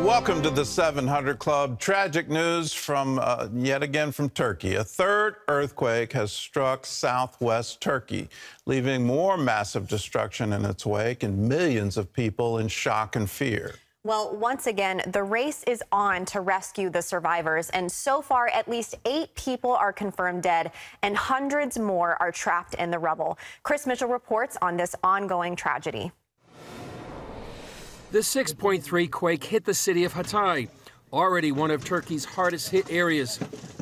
Welcome to the 700 Club. Tragic news from yet again from Turkey. A third earthquake has struck southwest Turkey, leaving more massive destruction in its wake and millions of people in shock and fear. Well, once again, the race is on to rescue the survivors. And so far, at least 8 people are confirmed dead and hundreds more are trapped in the rubble. Chris Mitchell reports on this ongoing tragedy. The 6.3 quake hit the city of Hatay, already one of Turkey's hardest hit areas.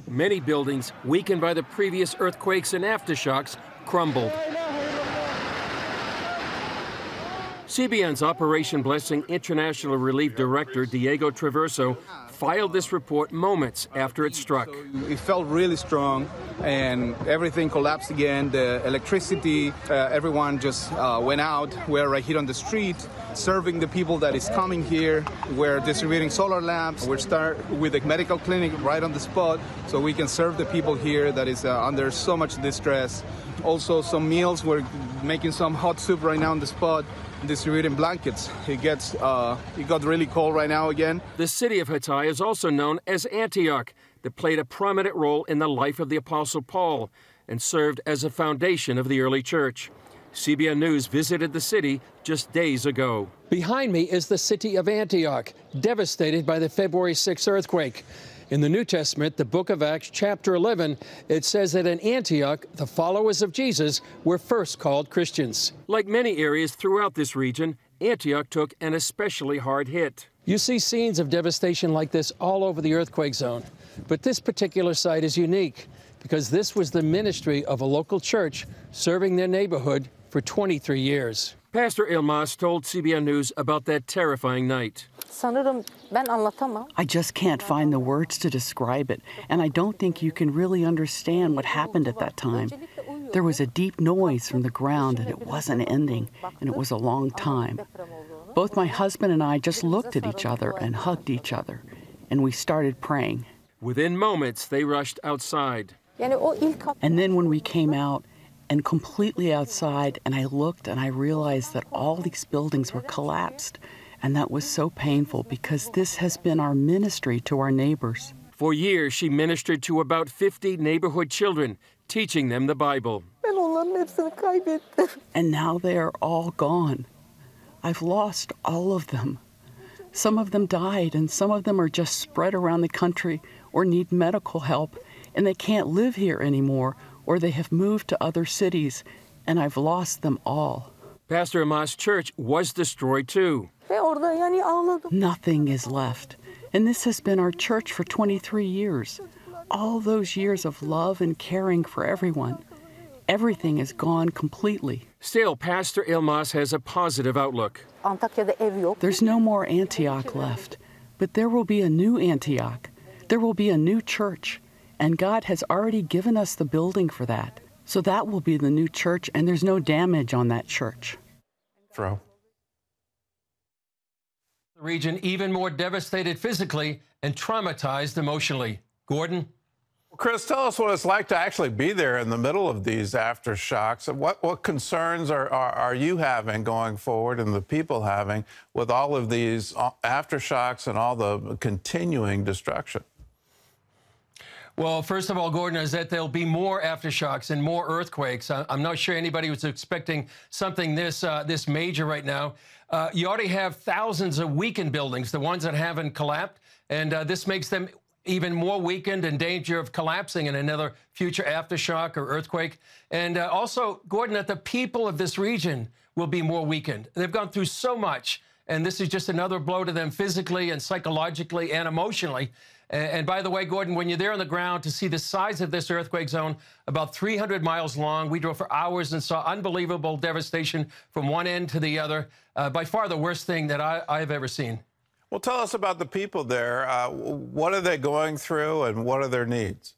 Many buildings, weakened by the previous earthquakes and aftershocks, crumbled. CBN's Operation Blessing International Relief Director Diego Traverso filed this report moments after it struck. It felt really strong and everything collapsed again. The electricity, everyone just went out. We're right here on the street serving the people that is coming here. We're distributing solar lamps. We're start with a medical clinic right on the spot so we can serve the people here that is under so much distress. Also some meals. We're making some hot soup right now on the spot, distributing blankets. It got really cold right now again. The city of Hatay is also known as Antioch, that played a prominent role in the life of the Apostle Paul and served as a foundation of the early church. CBN News visited the city just days ago. Behind me is the city of Antioch, devastated by the February 6th earthquake. In the New Testament, the book of Acts, chapter 11, it says that in Antioch, the followers of Jesus were first called Christians. Like many areas throughout this region, Antioch took an especially hard hit. You see scenes of devastation like this all over the earthquake zone. But this particular site is unique because this was the ministry of a local church serving their neighborhood for 23 years. Pastor Ilmaz told CBN News about that terrifying night. I just can't find the words to describe it, and I don't think you can really understand what happened at that time. There was a deep noise from the ground, and it wasn't ending, and it was a long time. Both my husband and I just looked at each other and hugged each other, and we started praying. Within moments, they rushed outside. And then when we came out, and completely outside, and I looked and I realized that all these buildings were collapsed. And that was so painful because this has been our ministry to our neighbors. For years, she ministered to about 50 neighborhood children, teaching them the Bible. And now they are all gone. I've lost all of them. Some of them died, and some of them are just spread around the country or need medical help, and they can't live here anymore, or they have moved to other cities, and I've lost them all. Pastor Ilmaz's church was destroyed too. Nothing is left, and this has been our church for 23 years. All those years of love and caring for everyone. Everything is gone completely. Still, Pastor Ilmaz has a positive outlook. There's no more Antioch left, but there will be a new Antioch. There will be a new church. And God has already given us the building for that. So that will be the new church, and there's no damage on that church. The region even more devastated physically and traumatized emotionally. Gordon? Chris, tell us what it's like to actually be there in the middle of these aftershocks. What concerns are you having going forward and the people having with all of these aftershocks and all the continuing destruction? Well, first of all, Gordon, is that there'll be more aftershocks and more earthquakes. I'm not sure anybody was expecting something this major right now. You already have thousands of weakened buildings, the ones that haven't collapsed, and this makes them even more weakened, in danger of collapsing in another future aftershock or earthquake. And also, Gordon, that the people of this region will be more weakened. They've gone through so much, and this is just another blow to them physically and psychologically and emotionally. And by the way, Gordon, when you're there on the ground to see the size of this earthquake zone, about 300 miles long, we drove for hours and saw unbelievable devastation from one end to the other. By far the worst thing that I've ever seen. Well, tell us about the people there. What are they going through and what are their needs?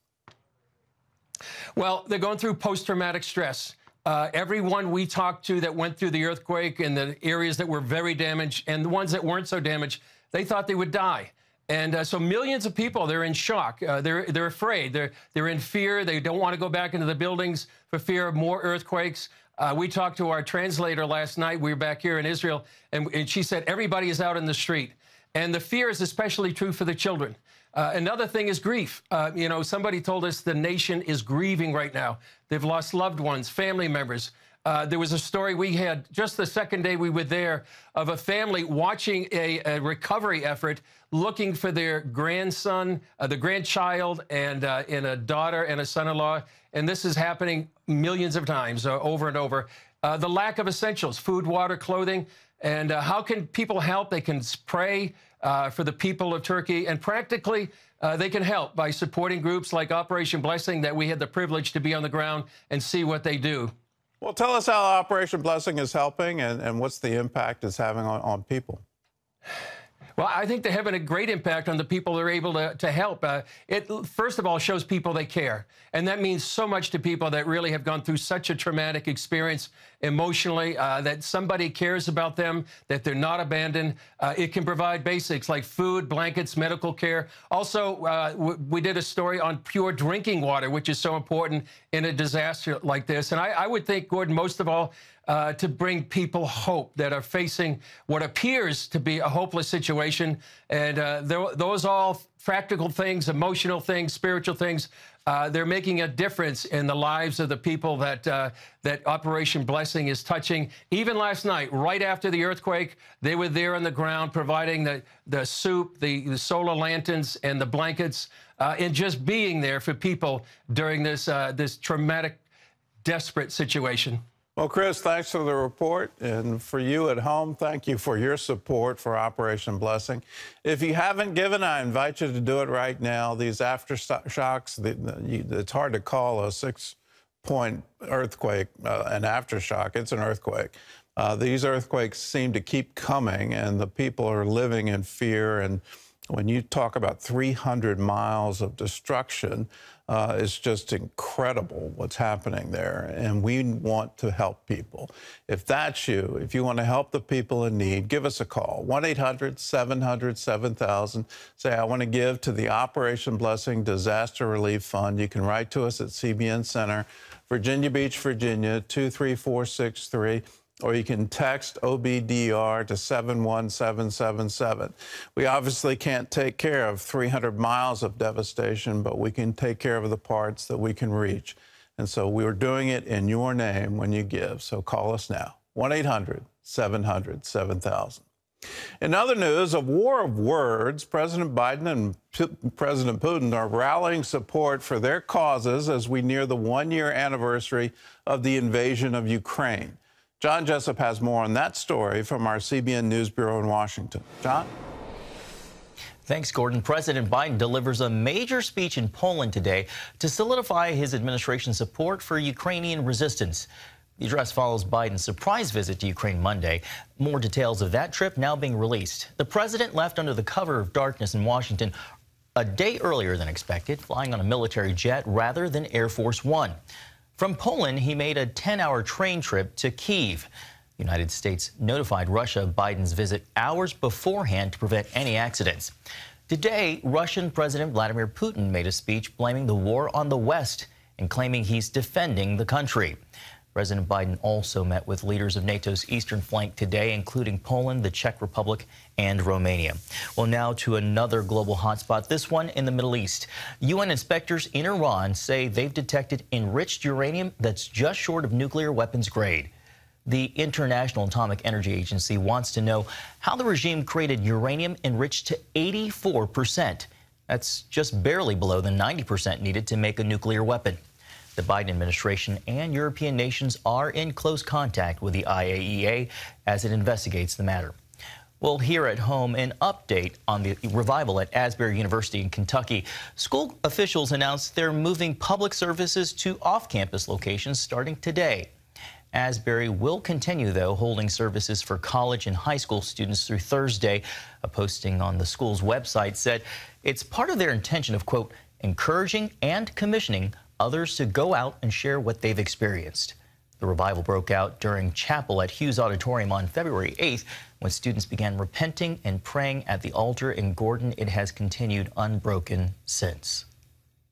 Well, they're going through post-traumatic stress. Everyone we talked to that went through the earthquake in the areas that were very damaged and the ones that weren't so damaged, they thought they would die. And so millions of people, they're in shock. They're afraid. They're in fear. They don't want to go back into the buildings for fear of more earthquakes. We talked to our translator last night. We were back here in Israel, and she said everybody is out in the street. And the fear is especially true for the children. Another thing is grief. You know, somebody told us the nation is grieving right now. They've lost loved ones, family members. There was a story we had just the second day we were there of a family watching a recovery effort, looking for their grandson, the grandchild, and a daughter and a son-in-law. And this is happening millions of times over and over. The lack of essentials, food, water, clothing. And how can people help? They can pray for the people of Turkey. And practically, they can help by supporting groups like Operation Blessing that we had the privilege to be on the ground and see what they do. Well, tell us how Operation Blessing is helping and what's the impact it's having on people. Well, I think they're having a great impact on the people they're able to help. It, first of all, shows people they care. And that means so much to people that really have gone through such a traumatic experience emotionally, that somebody cares about them, that they're not abandoned. It can provide basics like food, blankets, medical care. Also, we did a story on pure drinking water, which is so important in a disaster like this. And I would think, Gordon, most of all, to bring people hope that are facing what appears to be a hopeless situation. And those all practical things, emotional things, spiritual things, they're making a difference in the lives of the people that Operation Blessing is touching. Even last night, right after the earthquake, they were there on the ground providing the soup, the solar lanterns, and the blankets, and just being there for people during this traumatic, desperate situation. Well, Chris, thanks for the report. And for you at home, thank you for your support for Operation Blessing. If you haven't given, I invite you to do it right now. These aftershocks, it's hard to call a 6-point earthquake an aftershock. It's an earthquake. These earthquakes seem to keep coming, and the people are living in fear. And when you talk about 300 miles of destruction, it's just incredible what's happening there. And we want to help people. If that's you, if you want to help the people in need, give us a call. 1-800-700-7000. Say, I want to give to the Operation Blessing Disaster Relief Fund. You can write to us at CBN Center, Virginia Beach, Virginia, 23463. Or you can text OBDR to 71777. We obviously can't take care of 300 miles of devastation, but we can take care of the parts that we can reach. And so we're doing it in your name when you give. So call us now, 1-800-700-7000. In other news, a war of words, President Biden and President Putin are rallying support for their causes as we near the one-year anniversary of the invasion of Ukraine. John Jessup has more on that story from our CBN News Bureau in Washington. John? Thanks, Gordon. President Biden delivers a major speech in Poland today to solidify his administration's support for Ukrainian resistance. The address follows Biden's surprise visit to Ukraine Monday. More details of that trip now being released. The president left under the cover of darkness in Washington a day earlier than expected, flying on a military jet rather than Air Force One. From Poland, he made a 10-hour train trip to Kyiv. The United States notified Russia of Biden's visit hours beforehand to prevent any accidents. Today, Russian President Vladimir Putin made a speech blaming the war on the West and claiming he's defending the country. President Biden also met with leaders of NATO's eastern flank today, including Poland, the Czech Republic, and Romania. Well, now to another global hotspot, this one in the Middle East. UN inspectors in Iran say they've detected enriched uranium that's just short of nuclear weapons grade. The International Atomic Energy Agency wants to know how the regime created uranium enriched to 84%. That's just barely below the 90% needed to make a nuclear weapon. The Biden administration and European nations are in close contact with the IAEA as it investigates the matter. Well, here at home, an update on the revival at Asbury University in Kentucky. School officials announced they're moving public services to off-campus locations starting today. Asbury will continue, though, holding services for college and high school students through Thursday. A posting on the school's website said it's part of their intention of, quote, encouraging and commissioning others to go out and share what they've experienced. The revival broke out during chapel at Hughes Auditorium on February 8th when students began repenting and praying at the altar in Gordon. It has continued unbroken since.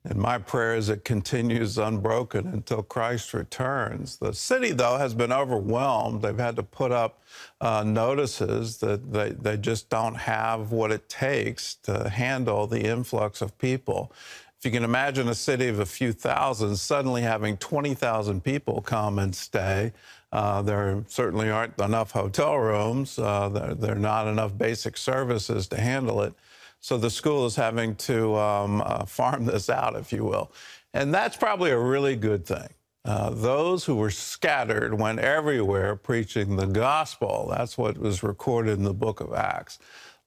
And my prayer is it continues unbroken until Christ returns. The city, though, has been overwhelmed. They've had to put up notices that they just don't have what it takes to handle the influx of people. If you can imagine a city of a few thousand suddenly having 20,000 people come and stay, there certainly aren't enough hotel rooms. There are not enough basic services to handle it. So the school is having to farm this out, if you will. And that's probably a really good thing. Those who were scattered went everywhere preaching the gospel. That's what was recorded in the book of Acts.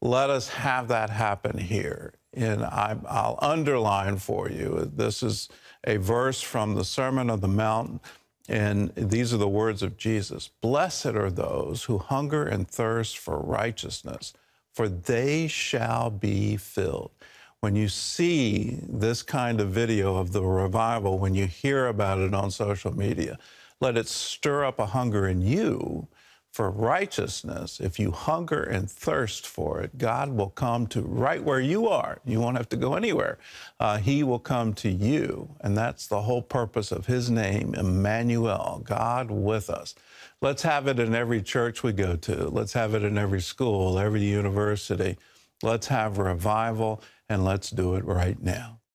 Let us have that happen here. And I'll underline for you, this is a verse from the Sermon on the Mount, and these are the words of Jesus. Blessed are those who hunger and thirst for righteousness, for they shall be filled. When you see this kind of video of the revival, when you hear about it on social media, let it stir up a hunger in you for righteousness. If you hunger and thirst for it, God will come to right where you are. You won't have to go anywhere. He will come to you, and that's the whole purpose of his name, Emmanuel, God with us. Let's have it in every church we go to. Let's have it in every school, every university. Let's have revival, and let's do it right now.